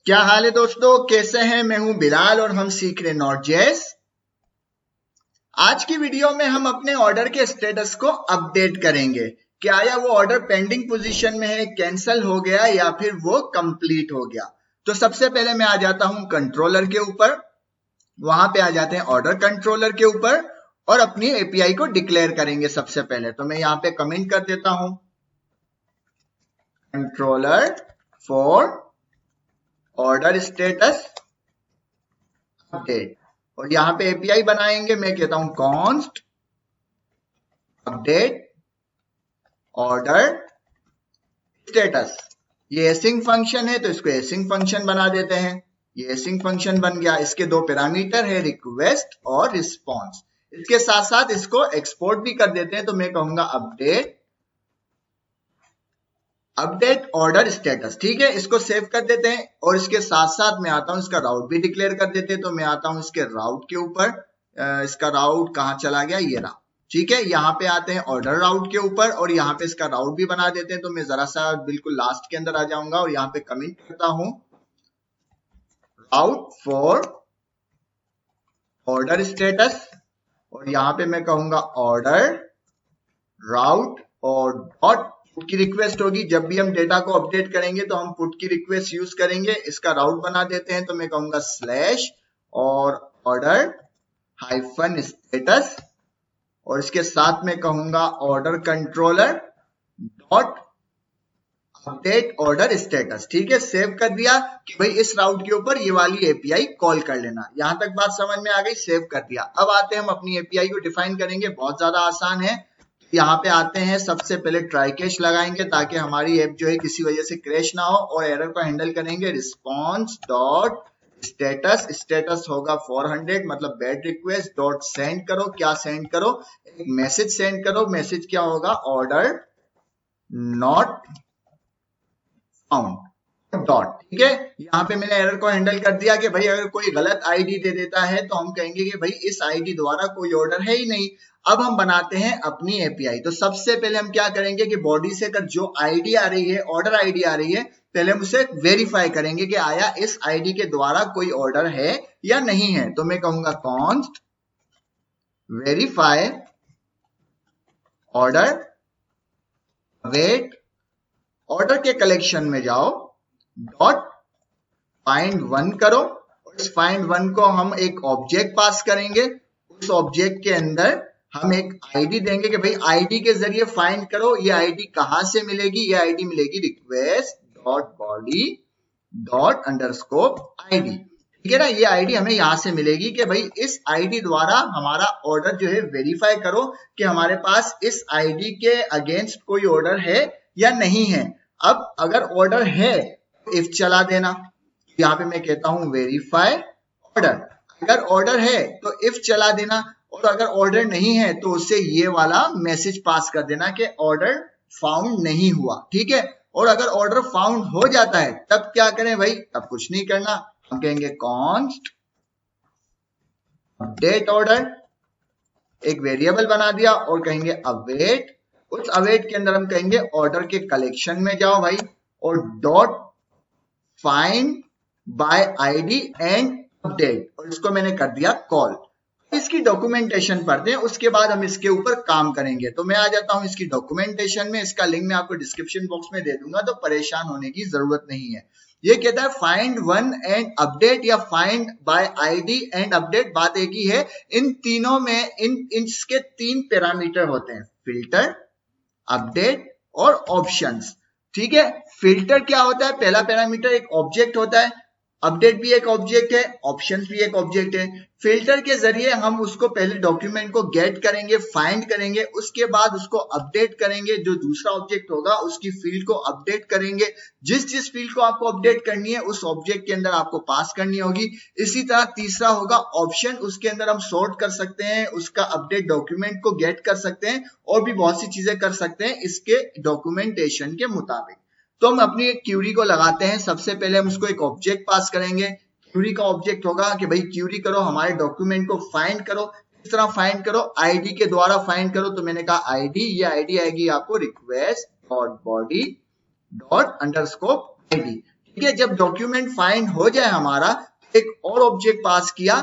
क्या हाल है दोस्तों, कैसे हैं? मैं हूं बिलाल और हम सीख रहे नोड.जेएस। आज की वीडियो में हम अपने ऑर्डर के स्टेटस को अपडेट करेंगे कि आया वो ऑर्डर पेंडिंग पोजीशन में है, कैंसिल हो गया या फिर वो कंप्लीट हो गया। तो सबसे पहले मैं आ जाता हूं कंट्रोलर के ऊपर, वहां पे आ जाते हैं ऑर्डर कंट्रोलर के ऊपर और अपनी एपीआई को डिक्लेयर करेंगे। सबसे पहले तो मैं यहाँ पे कमेंट कर देता हूं controller for order status update, और यहां पे एपीआई बनाएंगे। मैं कहता हूं कॉन्स्ट अपडेट ऑर्डर स्टेटस। ये एसिंग फंक्शन है तो इसको एसिंग फंक्शन बना देते हैं। ये एसिंग फंक्शन बन गया। इसके दो पैरामीटर है, रिक्वेस्ट और रिस्पॉन्स। इसके साथ साथ इसको एक्सपोर्ट भी कर देते हैं। तो मैं कहूंगा अपडेट ऑर्डर स्टेटस। ठीक है, इसको सेव कर देते हैं और इसके साथ साथ मैं आता हूं इसका राउट भी डिक्लेयर कर देते हैं। तो मैं आता हूं इसके राउट के ऊपर। इसका राउट कहां चला गया, ये रहा। ठीक है, यहाँ पे आते हैं ऑर्डर राउट के ऊपर और यहाँ पे इसका राउट भी बना देते हैं। तो मैं जरा सा बिल्कुल लास्ट के अंदर आ जाऊंगा और यहाँ पे कमेंट करता हूं राउट फॉर ऑर्डर स्टेटस, और यहाँ पे मैं कहूंगा ऑर्डर राउट और डॉट पुट की रिक्वेस्ट होगी। जब भी हम डेटा को अपडेट करेंगे तो हम पुट की रिक्वेस्ट यूज करेंगे। इसका राउट बना देते हैं। तो मैं कहूंगा स्लैश और ऑर्डर हाइफन स्टेटस, और इसके साथ में कहूंगा order controller dot update order status. ठीक है, सेव कर दिया कि भाई इस राउट के ऊपर ये वाली एपीआई कॉल कर लेना। यहां तक बात समझ में आ गई, सेव कर दिया। अब आते हैं हम अपनी एपीआई को डिफाइन करेंगे। बहुत ज्यादा आसान है। यहाँ पे आते हैं, सबसे पहले ट्राई कैच लगाएंगे ताकि हमारी ऐप जो है किसी वजह से क्रैश ना हो, और एरर को हैंडल करेंगे रिस्पॉन्स डॉट स्टेटस। स्टेटस होगा 400, मतलब बैड रिक्वेस्ट डॉट सेंड करो। क्या सेंड करो? एक मैसेज सेंड करो। मैसेज क्या होगा? Order not found dot. ठीक है, यहाँ पे मैंने एरर को हैंडल कर दिया कि भाई अगर कोई गलत आईडी दे देता है तो हम कहेंगे कि भाई इस आईडी द्वारा कोई ऑर्डर है ही नहीं। अब हम बनाते हैं अपनी एपीआई। तो सबसे पहले हम क्या करेंगे कि बॉडी से अगर जो आईडी आ रही है, ऑर्डर आईडी आ रही है, पहले हम उसे वेरीफाई करेंगे कि आया इस आईडी के द्वारा कोई ऑर्डर है या नहीं है। तो मैं कहूंगा const verify order wait, order के कलेक्शन में जाओ, डॉट फाइंड वन करो, और इस फाइंड वन को हम एक ऑब्जेक्ट पास करेंगे। उस ऑब्जेक्ट के अंदर हम एक आईडी देंगे कि भाई आईडी के जरिए फाइंड करो। ये आईडी कहां से मिलेगी? ये आईडी मिलेगी request dot body dot underscore ID. ठीक है ना, ये आईडी हमें यहां से मिलेगी कि भाई इस आईडी द्वारा हमारा ऑर्डर जो है वेरीफाई करो कि हमारे पास इस आईडी के अगेंस्ट कोई ऑर्डर है या नहीं है। अब अगर ऑर्डर है इफ चला देना। यहाँ पे मैं कहता हूं वेरीफाई ऑर्डर। अगर ऑर्डर है तो इफ चला देना, और अगर ऑर्डर नहीं है तो उससे ये वाला मैसेज पास कर देना कि ऑर्डर फाउंड नहीं हुआ। ठीक है, और अगर ऑर्डर फाउंड हो जाता है तब क्या करें भाई? तब कुछ नहीं करना। हम कहेंगे कॉन्स्ट अपडेट ऑर्डर, एक वेरिएबल बना दिया, और कहेंगे अवेट। उस अवेट के अंदर हम कहेंगे ऑर्डर के कलेक्शन में जाओ भाई, और dot find by ID and update, और इसको मैंने कर दिया कॉल। इसकी डॉक्यूमेंटेशन पढ़ते हैं, उसके बाद हम इसके ऊपर काम करेंगे। तो मैं आ जाता हूं इसकी डॉक्यूमेंटेशन में। इसका लिंक मैं आपको डिस्क्रिप्शन बॉक्स में दे दूंगा, तो परेशान होने की जरूरत नहीं है। ये कहता है फाइंड वन एंड अपडेट या find by ID and update, बात एक ही है। इन तीनों में इसके तीन पैरामीटर होते हैं, फिल्टर, अपडेट और ऑप्शंस। ठीक है, फिल्टर क्या होता है? पहला पैरामीटर एक ऑब्जेक्ट होता है, अपडेट भी एक ऑब्जेक्ट है, ऑप्शंस भी एक ऑब्जेक्ट है। फिल्टर के जरिए हम उसको पहले डॉक्यूमेंट को गेट करेंगे, फाइंड करेंगे, उसके बाद उसको अपडेट करेंगे। जो दूसरा ऑब्जेक्ट होगा उसकी फील्ड को अपडेट करेंगे। जिस जिस फील्ड को आपको अपडेट करनी है उस ऑब्जेक्ट के अंदर आपको पास करनी होगी। इसी तरह तीसरा होगा ऑप्शन, उसके अंदर हम सॉर्ट कर सकते हैं, उसका अपडेट डॉक्यूमेंट को गेट कर सकते हैं, और भी बहुत सी चीजें कर सकते हैं इसके डॉक्यूमेंटेशन के मुताबिक। तो हम अपनी एक क्यूरी को लगाते हैं। सबसे पहले हम उसको एक ऑब्जेक्ट पास करेंगे। क्यूरी का ऑब्जेक्ट होगा कि भाई क्यूरी करो, हमारे डॉक्यूमेंट को फाइंड करो। इस तरह फाइंड करो, आईडी के द्वारा फाइंड करो। तो मैंने कहा आईडी, ये आईडी आएगी आपको request dot body dot underscore ID. ठीक है, जब डॉक्यूमेंट फाइंड हो जाए हमारा, एक और ऑब्जेक्ट पास किया,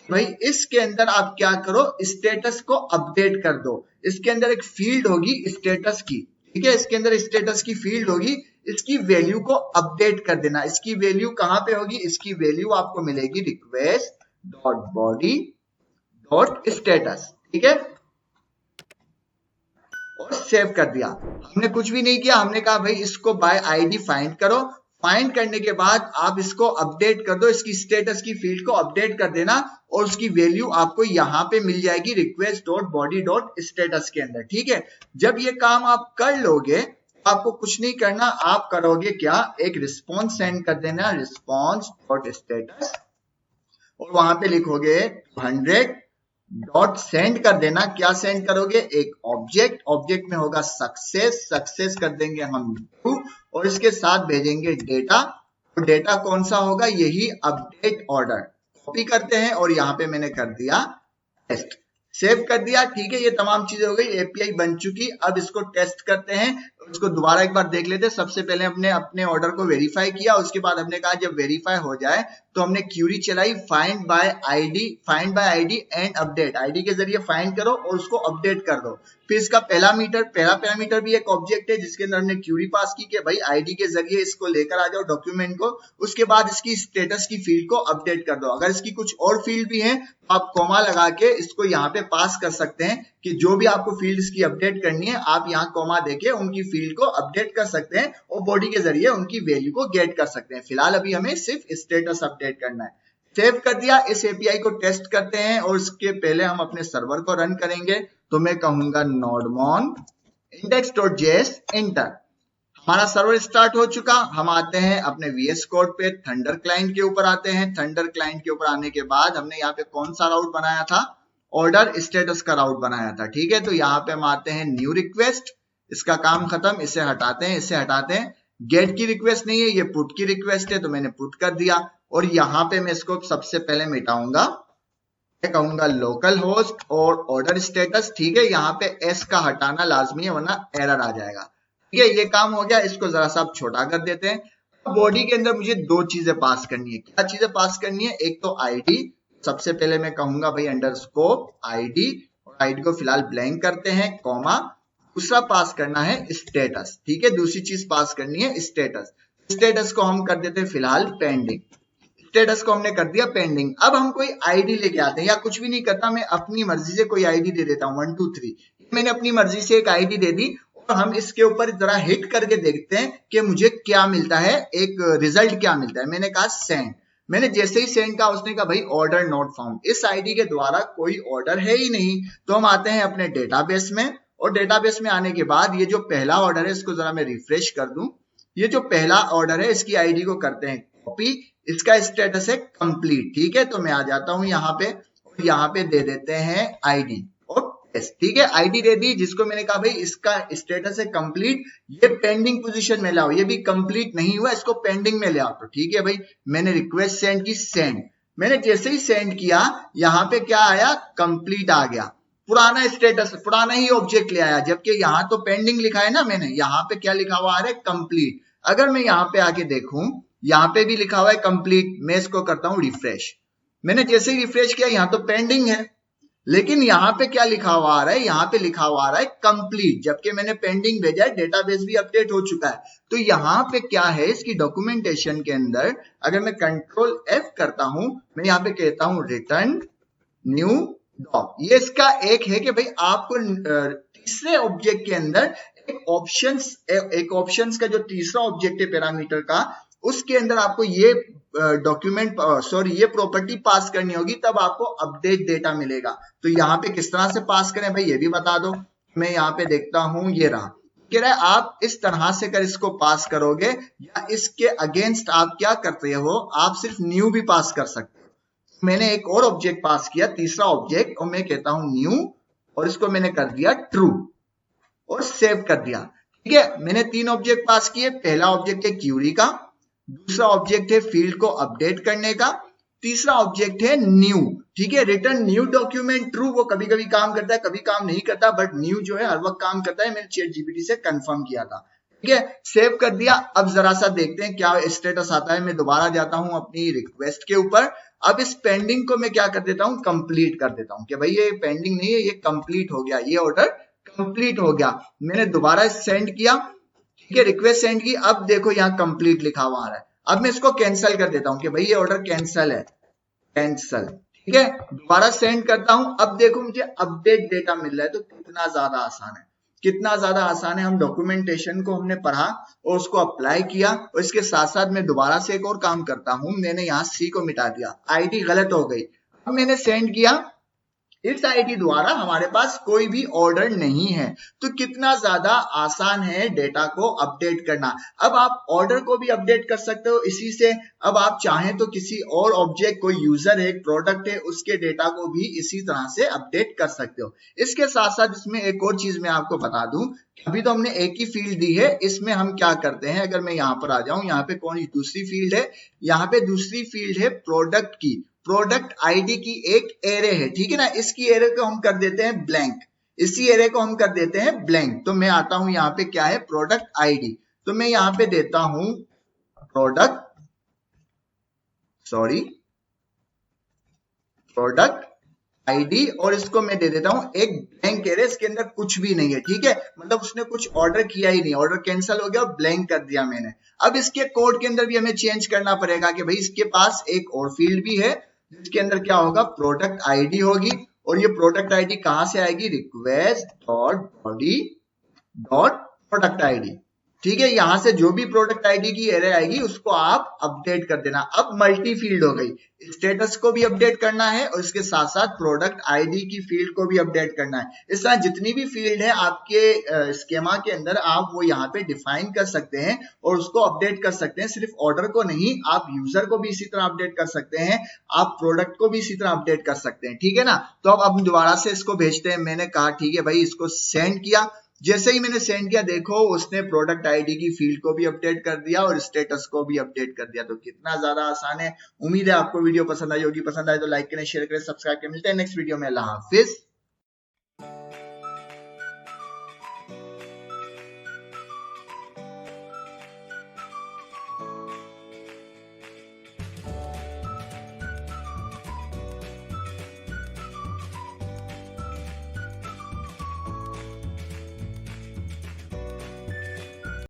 भाई इसके अंदर आप क्या करो, स्टेटस को अपडेट कर दो। इसके अंदर एक फील्ड होगी स्टेटस की, ठीक है, इसके अंदर स्टेटस की फील्ड होगी, इसकी वैल्यू को अपडेट कर देना। इसकी वैल्यू कहां पे होगी, इसकी वैल्यू आपको मिलेगी request dot body dot status, ठीक है, और सेव कर दिया। हमने कुछ भी नहीं किया, हमने कहा भाई इसको बाय आईडी फाइंड करो, फाइंड करने के बाद आप इसको अपडेट कर दो, इसकी स्टेटस की फील्ड को अपडेट कर देना और उसकी वैल्यू आपको यहां पे मिल जाएगी request dot body dot status के अंदर, ठीक है। जब ये काम आप कर लोगे, आपको कुछ नहीं करना, आप करोगे क्या, एक रिस्पॉन्स सेंड कर देना, रिस्पॉन्स डॉट स्टेटस, और वहां पे लिखोगे 100 डॉट सेंड कर देना। क्या सेंड करोगे, एक ऑब्जेक्ट, ऑब्जेक्ट में होगा सक्सेस, सक्सेस कर देंगे हम ट्रू, और इसके साथ भेजेंगे डेटा, तो डेटा कौन सा होगा, यही अपडेट ऑर्डर। कॉपी करते हैं और यहाँ पे मैंने कर दिया टेस्ट, सेव कर दिया, ठीक है। ये तमाम चीजें हो गई, एपीआई बन चुकी। अब इसको टेस्ट करते हैं, इसको दोबारा एक बार देख लेते हैं। सबसे पहले हमने अपने ऑर्डर को वेरीफाई किया, उसके बाद हमने कहा जब वेरीफाई हो जाए तो हमने क्यूरी चलाई find by ID and update. ID के जरिए फाइंड करो और उसको अपडेट कर दो। फिर इसका पहला पैरामीटर भी एक ऑब्जेक्ट है जिसके अंदर हमने क्यूरी पास की कि भाई आईडी के जरिए इसको लेकर आ जाओ डॉक्यूमेंट को। उसके बाद इसकी स्टेटस की फील्ड को अपडेट कर दो। अगर इसकी कुछ और फील्ड भी है तो आप कॉमा लगा के इसको यहाँ पे पास कर सकते हैं कि जो भी आपको फील्ड की अपडेट करनी है आप यहाँ कॉमा देके उनकी फील्ड को अपडेट कर सकते हैं और बॉडी के जरिए उनकी वैल्यू को गेट कर सकते हैं। फिलहाल अभी हमें सिर्फ स्टेटस अपडेट करना है। सेव कर दिया। इस एपीआई को टेस्ट करते हैं और उसके पहले हम अपने सर्वर को रन करेंगे। तो मैं कहूंगा nodemon index.js एंटर। हमारा सर्वर स्टार्ट हो चुका। हम आते हैं अपने VS कोड पे, थंडर क्लाइंट के ऊपर आते हैं। थंडर क्लाइंट के ऊपर आने के बाद हमने यहाँ पे कौन सा राउट बनाया था, ऑर्डर स्टेटस का राउट बनाया था, ठीक है। तो यहाँ पे हम आते हैं न्यू रिक्वेस्ट, इसका काम खत्म, इसे हटाते हैं, इसे हटाते हैं। गेट की रिक्वेस्ट नहीं है, ये पुट की रिक्वेस्ट है, तो मैंने पुट कर दिया। और यहाँ पे मैं इसको सबसे पहले मिटाऊंगा, मैं कहूंगा लोकल होस्ट और ऑर्डर स्टेटस, ठीक है। यहाँ पे एस का हटाना लाजमी है वरना एरर आ जाएगा, ठीक है। ये काम हो गया। इसको जरा सा छोटा कर देते हैं। बॉडी के अंदर मुझे दो चीजें पास करनी है। क्या चीजें पास करनी है, एक तो आईडी, सबसे पहले मैं कहूंगा भाई अंडरस्कोर आईडी, और आईडी को फिलहाल ब्लैंक करते हैं, कॉमा। दूसरा पास करना है स्टेटस, ठीक है। दूसरी चीज पास करनी है स्टेटस। स्टेटस को हम कर देते हैं फिलहाल पेंडिंग। स्टेटस को हमने कर दिया पेंडिंग। अब हम कोई आईडी लेके आते हैं, या कुछ भी नहीं करता, मैं अपनी मर्जी से कोई आईडी दे देता हूं 1 2 3। मैंने अपनी मर्जी से एक आईडी दे दी और हम इसके ऊपर जरा हिट करके देखते हैं कि मुझे क्या मिलता है, एक रिजल्ट क्या मिलता है। मैंने कहा सेंड। मैंने जैसे ही सेंड कहा उसने कहा भाई ऑर्डर नॉट फाउंड, इस आईडी के द्वारा कोई ऑर्डर है ही नहीं। तो हम आते हैं अपने डेटाबेस में, और डेटाबेस में आने के बाद ये जो पहला ऑर्डर है इसको जरा मैं रिफ्रेश कर दूं। ये जो पहला ऑर्डर है इसकी आईडी को करते हैं कॉपी, इसका स्टेटस है कंप्लीट, ठीक है। तो मैं आ जाता हूं यहाँ पे, और यहाँ पे दे देते हैं आईडी और टेस्ट, ठीक है। आईडी दे दी, जिसको मैंने कहा भाई इसका स्टेटस है कंप्लीट, ये पेंडिंग पोजीशन में लाओ, ये भी कंप्लीट नहीं हुआ, इसको पेंडिंग में ले आओ। तो ठीक है भाई, मैंने रिक्वेस्ट सेंड की, सेंड। मैंने जैसे ही सेंड किया यहाँ पे क्या आया, कंप्लीट आ गया। पुराना स्टेटस, पुराना ही ऑब्जेक्ट ले आया, जबकि यहाँ तो पेंडिंग लिखा है ना मैंने, यहाँ पे क्या लिखा हुआ आ रहा है, कंप्लीट। अगर मैं यहाँ पे आके देखूं, यहाँ पे भी लिखा हुआ है कंप्लीट। मैं इसको करता हूं रिफ्रेश। मैंने जैसे ही रिफ्रेश किया यहाँ तो पेंडिंग है, लेकिन यहाँ पे क्या लिखा हुआ आ रहा है, यहाँ पे लिखा हुआ आ रहा है कंप्लीट, जबकि मैंने पेंडिंग भेजा है, डेटाबेस भी अपडेट हो चुका है। तो यहाँ पे क्या है, इसकी डॉक्यूमेंटेशन के अंदर अगर मैं कंट्रोल F करता हूं, मैं यहाँ पे कहता हूं रिटर्न न्यू डॉक। ये इसका एक है कि भाई आपको तीसरे ऑब्जेक्ट के अंदर एक ऑप्शंस का जो तीसरा ऑब्जेक्ट है पैरामीटर का, उसके अंदर आपको ये ये प्रॉपर्टी पास करनी होगी, तब आपको अपडेट डेटा मिलेगा। तो यहाँ पे किस तरह से पास करें भाई, ये भी बता दो। मैं यहाँ पे देखता हूं, ये रहा, कह रहा है आप इस तरह से कर इसको पास करोगे, या इसके अगेंस्ट आप क्या करते हो, आप सिर्फ न्यू भी पास कर सकते हो। मैंने एक और ऑब्जेक्ट पास किया, तीसरा ऑब्जेक्ट, और मैं कहता हूं न्यू, और इसको मैंने कर दिया ट्रू और सेव कर दिया, ठीक है। मैंने 3 ऑब्जेक्ट पास किए। पहला ऑब्जेक्ट है क्यूरी का, दूसरा ऑब्जेक्ट है फील्ड को अपडेट करने का, तीसरा ऑब्जेक्ट है न्यू, ठीक है। रिटर्न न्यू डॉक्यूमेंट ट्रू, वो कभी कभी काम करता है, कभी काम नहीं करता, बट न्यू जो है हर वक्त काम करता है। मैंने ChatGPT से कंफर्म किया था। ठीक है, सेव कर दिया। अब जरा सा देखते हैं क्या स्टेटस आता है। मैं दोबारा जाता हूं अपनी रिक्वेस्ट के ऊपर। अब इस पेंडिंग को मैं क्या कर देता हूं, कंप्लीट कर देता हूं कि भाई ये पेंडिंग नहीं है, ये कंप्लीट हो गया, ये ऑर्डर कंप्लीट हो गया। मैंने दोबारा सेंड किया, ठीक है, रिक्वेस्ट सेंड की। अब देखो यहाँ कंप्लीट लिखा हुआ आ रहा है। अब मैं इसको कैंसिल कर देता हूं कि भाई ये ऑर्डर कैंसिल है, कैंसिल, ठीक है। दोबारा सेंड करता हूं। अब देखो मुझे अपडेट डेटा मिल रहा है। तो कितना ज्यादा आसान है, कितना ज्यादा आसान है। हम डॉक्यूमेंटेशन को हमने पढ़ा और उसको अप्लाई किया, और इसके साथ साथ मैं दोबारा से एक और काम करता हूं। मैंने यहाँ सी को मिटा दिया, आईडी गलत हो गई। अब मैंने सेंड किया, इस आईडी द्वारा हमारे पास कोई भी ऑर्डर नहीं है। तो कितना ज्यादा आसान है डेटा को अपडेट करना। अब आप ऑर्डर को भी अपडेट कर सकते हो इसी से। अब आप चाहें तो किसी और ऑब्जेक्ट, कोई यूजर है, एक प्रोडक्ट है, उसके डेटा को भी इसी तरह से अपडेट कर सकते हो। इसके साथ साथ इसमें एक और चीज मैं आपको बता दूं, अभी तो हमने एक ही फील्ड दी है, इसमें हम क्या करते हैं। अगर मैं यहाँ पर आ जाऊं, यहाँ पे कौन दूसरी फील्ड है, यहाँ पे दूसरी फील्ड है प्रोडक्ट की। प्रोडक्ट आईडी की एक एरे है, ठीक है ना। इसकी एरे को हम कर देते हैं ब्लैंक, इसी एरे को हम कर देते हैं ब्लैंक। तो मैं आता हूं यहाँ पे, क्या है, प्रोडक्ट आईडी। तो मैं यहाँ पे देता हूं प्रोडक्ट आईडी, और इसको मैं दे देता हूं एक ब्लैंक एरे। इसके अंदर कुछ भी नहीं है, ठीक है, मतलब उसने कुछ ऑर्डर किया ही नहीं, ऑर्डर कैंसिल हो गया और ब्लैंक कर दिया मैंने। अब इसके कोड के अंदर भी हमें चेंज करना पड़ेगा कि भाई इसके पास एक और फील्ड भी है, जिसके अंदर क्या होगा, प्रोडक्ट आईडी होगी। और ये प्रोडक्ट आईडी कहां से आएगी, request dot body dot product ID, ठीक है। यहां से जो भी प्रोडक्ट आईडी की एरे आएगी उसको आप अपडेट कर देना। अब मल्टी फील्ड हो गई, स्टेटस को भी अपडेट करना है और इसके साथ साथ प्रोडक्ट आईडी की फील्ड को भी अपडेट करना है। इस तरह जितनी भी फील्ड है आपके स्कीमा के अंदर, आप वो यहाँ पे डिफाइन कर सकते हैं और उसको अपडेट कर सकते हैं। सिर्फ ऑर्डर को नहीं, आप यूजर को भी इसी तरह अपडेट कर सकते हैं, आप प्रोडक्ट को भी इसी तरह अपडेट कर सकते हैं, ठीक है ना। तो अब हम दोबारा से इसको भेजते हैं। मैंने कहा ठीक है भाई, इसको सेंड किया। जैसे ही मैंने सेंड किया, देखो उसने प्रोडक्ट आईडी की फील्ड को भी अपडेट कर दिया और स्टेटस को भी अपडेट कर दिया। तो कितना ज्यादा आसान है। उम्मीद है आपको वीडियो पसंद आई होगी। पसंद आए तो लाइक करें, शेयर करें, सब्सक्राइब करें। मिलते हैं नेक्स्ट वीडियो में। अल्लाह हाफिज।